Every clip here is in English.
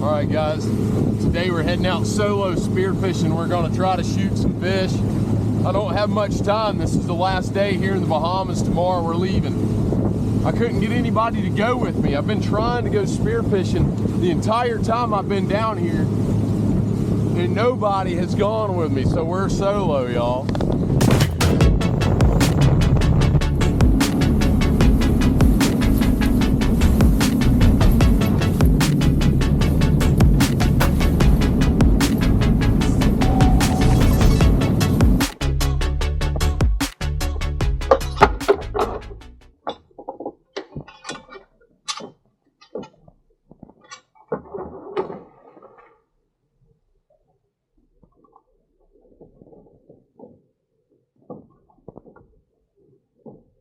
All right, guys, today we're heading out solo spearfishing. We're gonna try to shoot some fish. I don't have much time. This is the last day here in the Bahamas. Tomorrow we're leaving. I couldn't get anybody to go with me. I've been trying to go spearfishing the entire time I've been down here, and nobody has gone with me, so we're solo, y'all.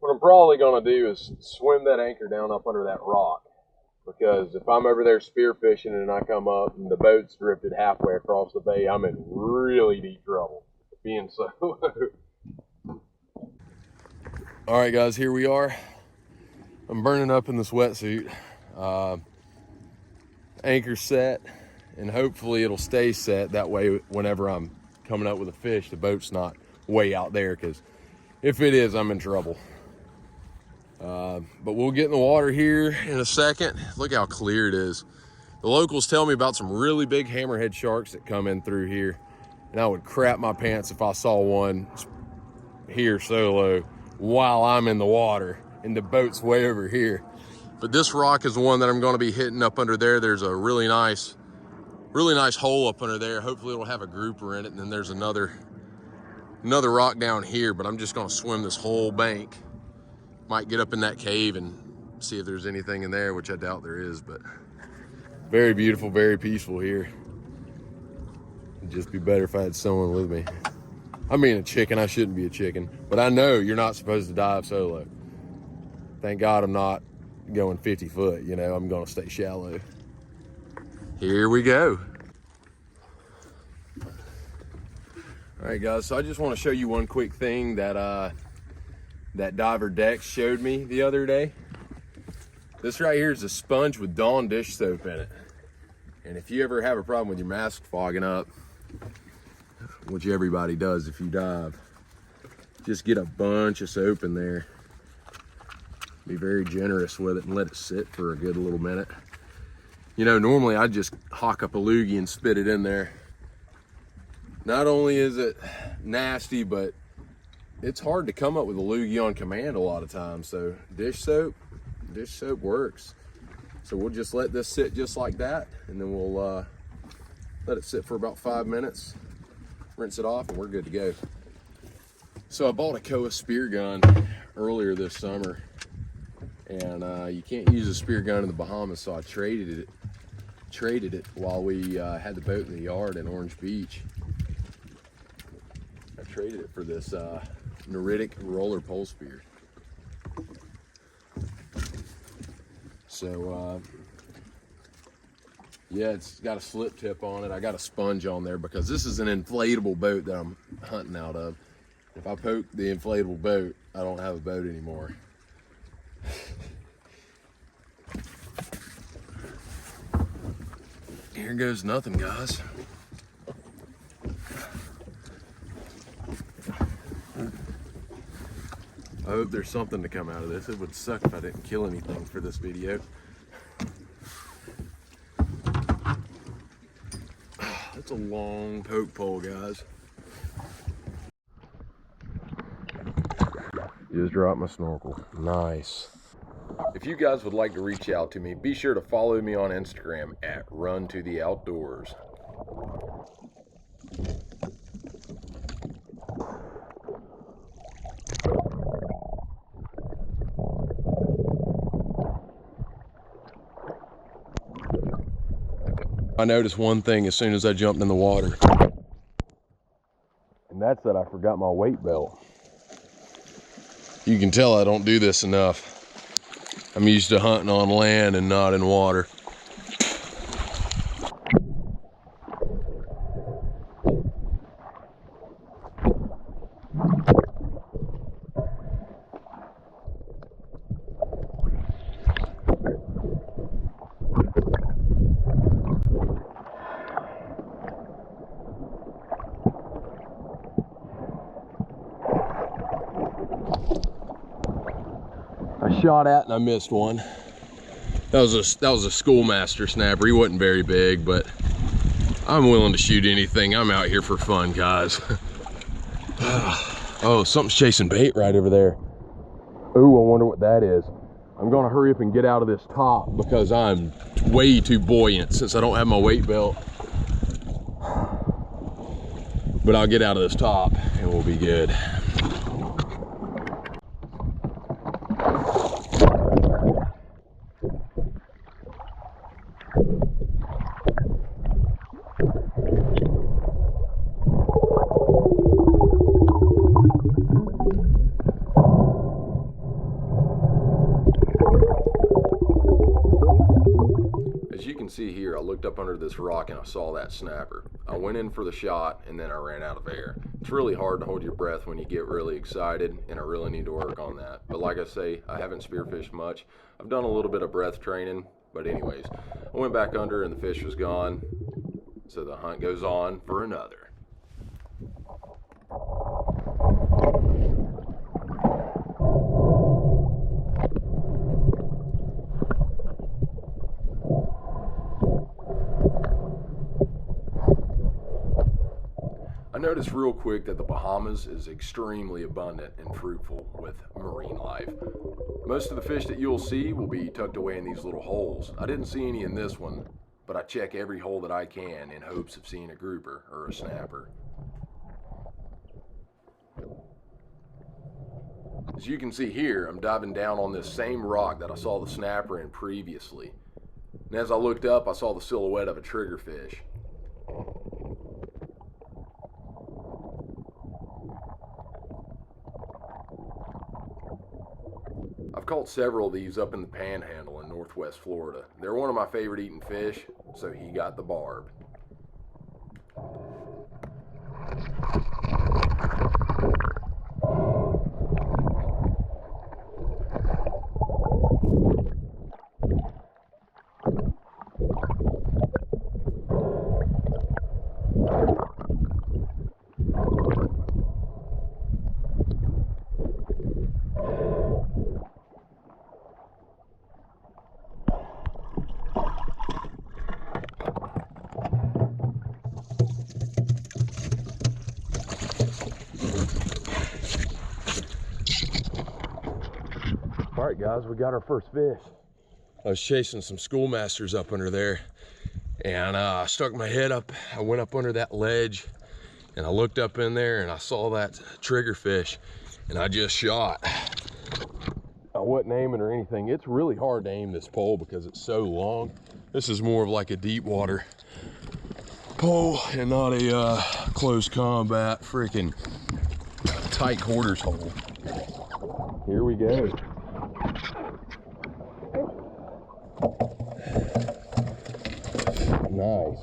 What I'm probably going to do is swim that anchor down up under that rock, because if I'm over there spearfishing and I come up and the boat's drifted halfway across the bay, I'm in really deep trouble being solo. All right, guys, here we are. I'm burning up in this wetsuit. Anchor set, and hopefully it'll stay set. That way, whenever I'm coming up with a fish, the boat's not way out there, because if it is, I'm in trouble. But we'll get in the water here in a second. Look how clear it is. The locals tell me about some really big hammerhead sharks that come in through here, and I would crap my pants if I saw one here solo while I'm in the water and the boat's way over here. But this rock is the one that I'm going to be hitting up under there. There's a really nice hole up under there. Hopefully it'll have a grouper in it. And then there's another rock down here, but I'm just going to swim this whole bank. Might get up in that cave and see if there's anything in there, which I doubt there is, but very beautiful, very peaceful here. It'd just be better if I had someone with me. I mean, a chicken. I shouldn't be a chicken, but I know you're not supposed to dive solo. Thank God I'm not going 50 foot, you know, I'm gonna stay shallow. Here we go. All right, guys, so I just want to show you one quick thing that that diver Dex showed me the other day. This right here is a sponge with Dawn dish soap in it. And if you ever have a problem with your mask fogging up, which everybody does if you dive, just get a bunch of soap in there. Be very generous with it and let it sit for a good little minute. You know, normally I'd just hawk up a loogie and spit it in there. Not only is it nasty, but it's hard to come up with a loogie on command a lot of times. So dish soap works. So we'll just let this sit just like that, and then we'll let it sit for about 5 minutes, rinse it off, and we're good to go. So I bought a Koa spear gun earlier this summer, and you can't use a spear gun in the Bahamas, so I traded it while we had the boat in the yard in Orange Beach. I traded it for this Neritic roller pole spear. So yeah, it's got a slip tip on it. I got a sponge on there because this is an inflatable boat that I'm hunting out of. If I poke the inflatable boat, I don't have a boat anymore. Here goes nothing, guys. I hope there's something to come out of this. It would suck if I didn't kill anything for this video. That's a long poke pole, guys. Just dropped my snorkel. Nice. If you guys would like to reach out to me, be sure to follow me on Instagram at RunToTheOutdoors. I noticed one thing as soon as I jumped in the water, and that's that I forgot my weight belt. You can tell I don't do this enough. I'm used to hunting on land and not in water. shot at and I missed one. That was a schoolmaster snapper. He wasn't very big, but I'm willing to shoot anything. I'm out here for fun, guys. Oh, something's chasing bait right over there. Ooh, I wonder what that is. I'm gonna hurry up and get out of this top because I'm way too buoyant since I don't have my weight belt. But I'll get out of this top and we'll be good. As you can see here, I looked up under this rock and I saw that snapper. I went in for the shot and then I ran out of air. It's really hard to hold your breath when you get really excited, and I really need to work on that. But like I say, I haven't spearfished much. I've done a little bit of breath training, but anyways, I went back under and the fish was gone. So the hunt goes on for another. I noticed real quick that the Bahamas is extremely abundant and fruitful with marine life. Most of the fish that you'll see will be tucked away in these little holes. I didn't see any in this one, but I check every hole that I can in hopes of seeing a grouper or a snapper. As you can see here, I'm diving down on this same rock that I saw the snapper in previously. And as I looked up, I saw the silhouette of a triggerfish. I've caught several of these up in the Panhandle in Northwest Florida. They're one of my favorite eating fish, so he got the barb. All right, guys, we got our first fish. I was chasing some schoolmasters up under there, and I stuck my head up. I went up under that ledge, and I looked up in there, and I saw that triggerfish, and I just shot. I wasn't aiming or anything. It's really hard to aim this pole because it's so long. This is more of like a deep water pole and not a close combat freaking tight quarters hole. Here we go. Nice.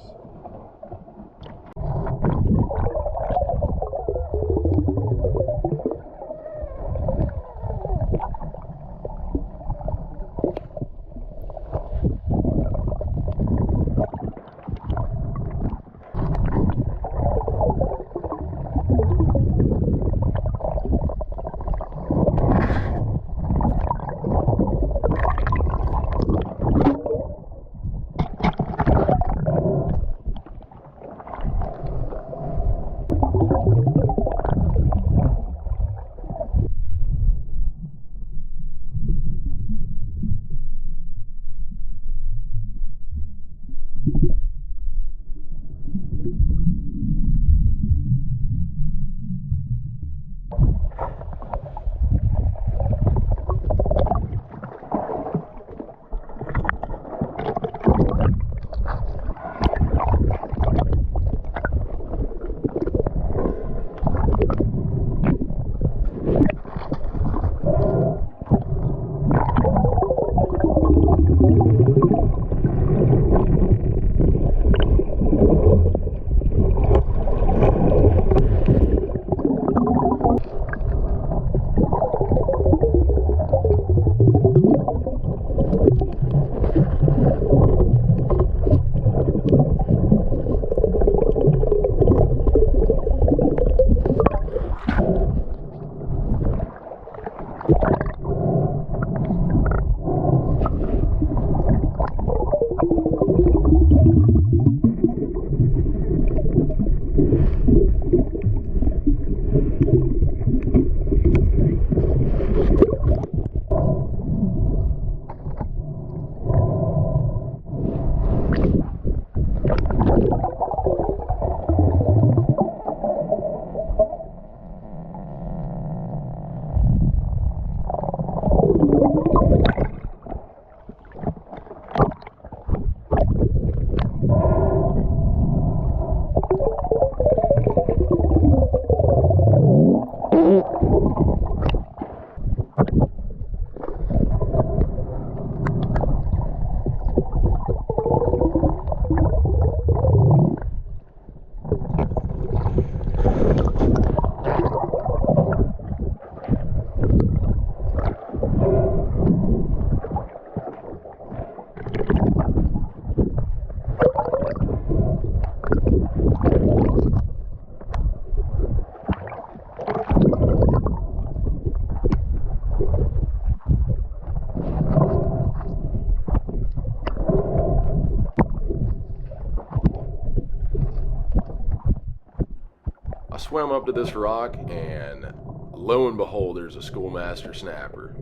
I swam up to this rock, and lo and behold, there's a schoolmaster snapper.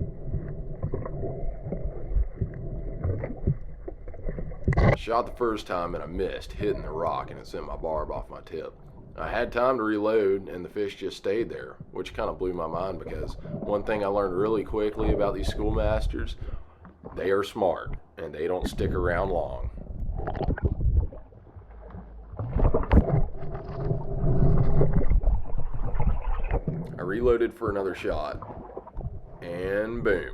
I shot the first time and I missed, hitting the rock, and it sent my barb off my tip. I had time to reload and the fish just stayed there, which kind of blew my mind, because one thing I learned really quickly about these schoolmasters, they are smart and they don't stick around long. I reloaded for another shot, and boom.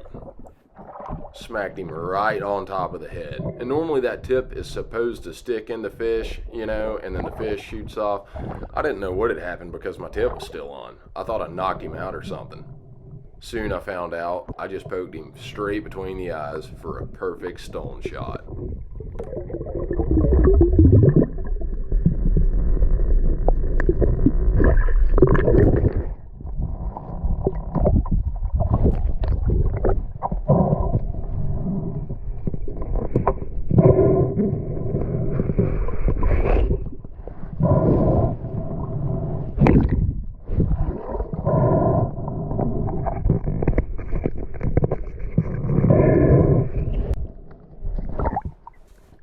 Smacked him right on top of the head. And normally that tip is supposed to stick in the fish, you know, and then the fish shoots off. I didn't know what had happened because my tip was still on. I thought I knocked him out or something. Soon I found out I just poked him straight between the eyes for a perfect stone shot.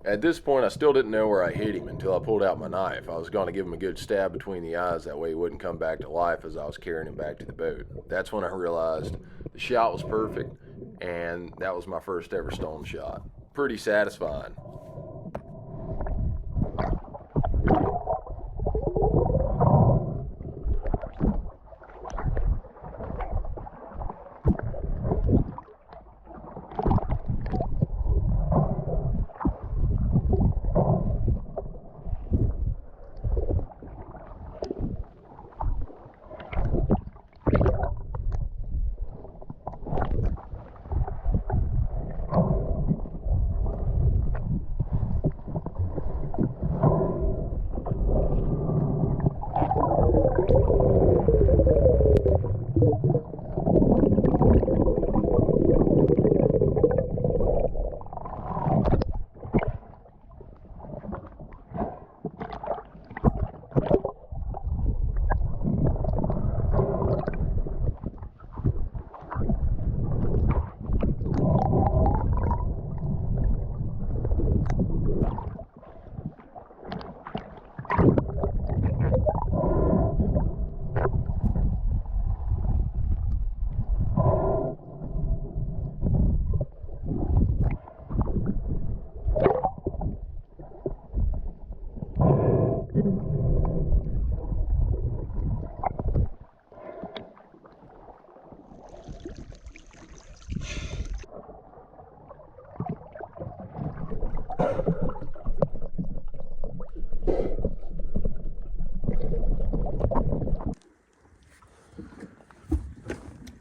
At this point, I still didn't know where I hit him until I pulled out my knife. I was going to give him a good stab between the eyes, that way he wouldn't come back to life as I was carrying him back to the boat. That's when I realized the shot was perfect, and that was my first ever stone shot. Pretty satisfying.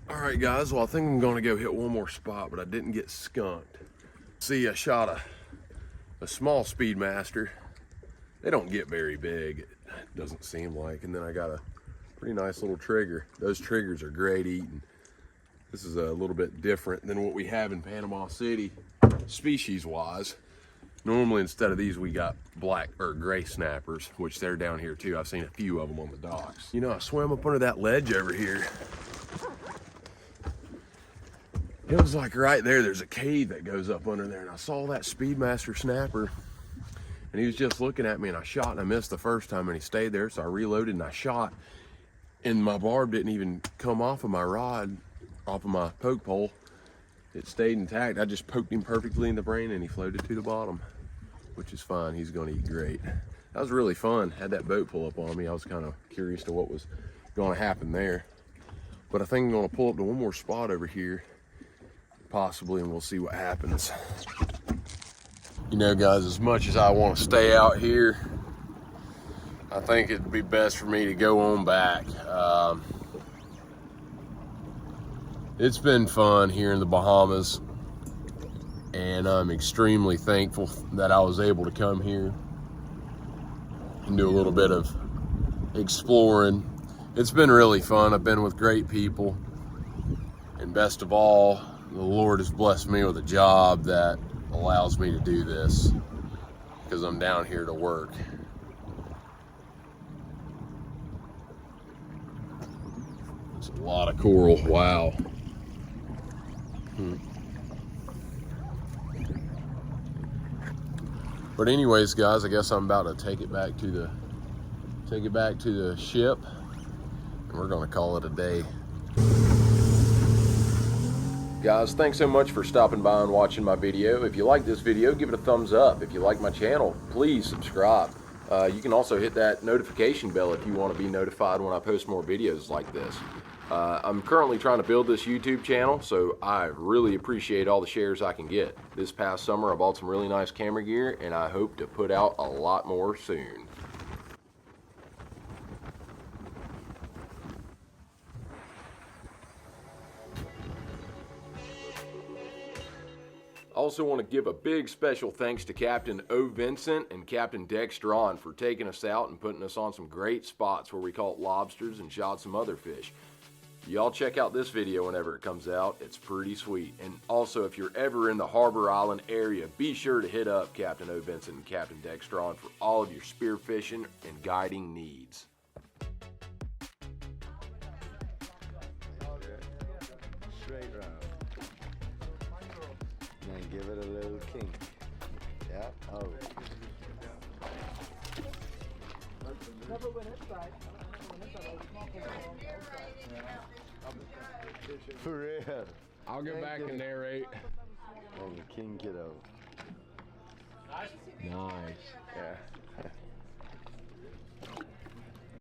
Alright guys, well I think I'm gonna go hit one more spot, but I didn't get skunked. See, I shot a small Speedmaster. They don't get very big, it doesn't seem like. And then I got a pretty nice little trigger. Those triggers are great eating. This is a little bit different than what we have in Panama City, species-wise. Normally instead of these we got black or gray snappers, which they're down here too. I've seen a few of them on the docks. You know, I swam up under that ledge over here. It was like right there's a cave that goes up under there, and I saw that Speedmaster snapper, and he was just looking at me, and I shot and I missed the first time, and he stayed there, so I reloaded and I shot, and my barb didn't even come off of my rod, off of my poke pole. It stayed intact. I just poked him perfectly in the brain and he floated to the bottom, which is fine. He's gonna eat great. That was really fun. Had that boat pull up on me. I was kind of curious to what was gonna happen there. But I think I'm gonna pull up to one more spot over here, possibly, and we'll see what happens. You know guys, as much as I want to stay out here, I think it'd be best for me to go on back. It's been fun here in the Bahamas, and I'm extremely thankful that I was able to come here and do a little bit of exploring. It's been really fun. I've been with great people, and best of all, the Lord has blessed me with a job that allows me to do this, because I'm down here to work. It's a lot of coral. Wow. But anyways, guys, I guess I'm about to take it back to the ship, and we're gonna call it a day. Guys, thanks so much for stopping by and watching my video. If you like this video, give it a thumbs up. If you like my channel, please subscribe. You can also hit that notification bell if you want to be notified when I post more videos like this. I'm currently trying to build this YouTube channel, so I really appreciate all the shares I can get. This past summer I bought some really nice camera gear, and I hope to put out a lot more soon. I also want to give a big special thanks to Captain O. Vincent and Captain Dex Strawn for taking us out and putting us on some great spots where we caught lobsters and shot some other fish. Y'all check out this video whenever it comes out. It's pretty sweet. And also, if you're ever in the Harbor Island area, be sure to hit up Captain O. Vincent and Captain Dex Strawn for all of your spearfishing and guiding needs. Straight round. And give it a little kink. Yeah. Oh. For real. I'll go back and narrate. And kink it out. Nice. Yeah.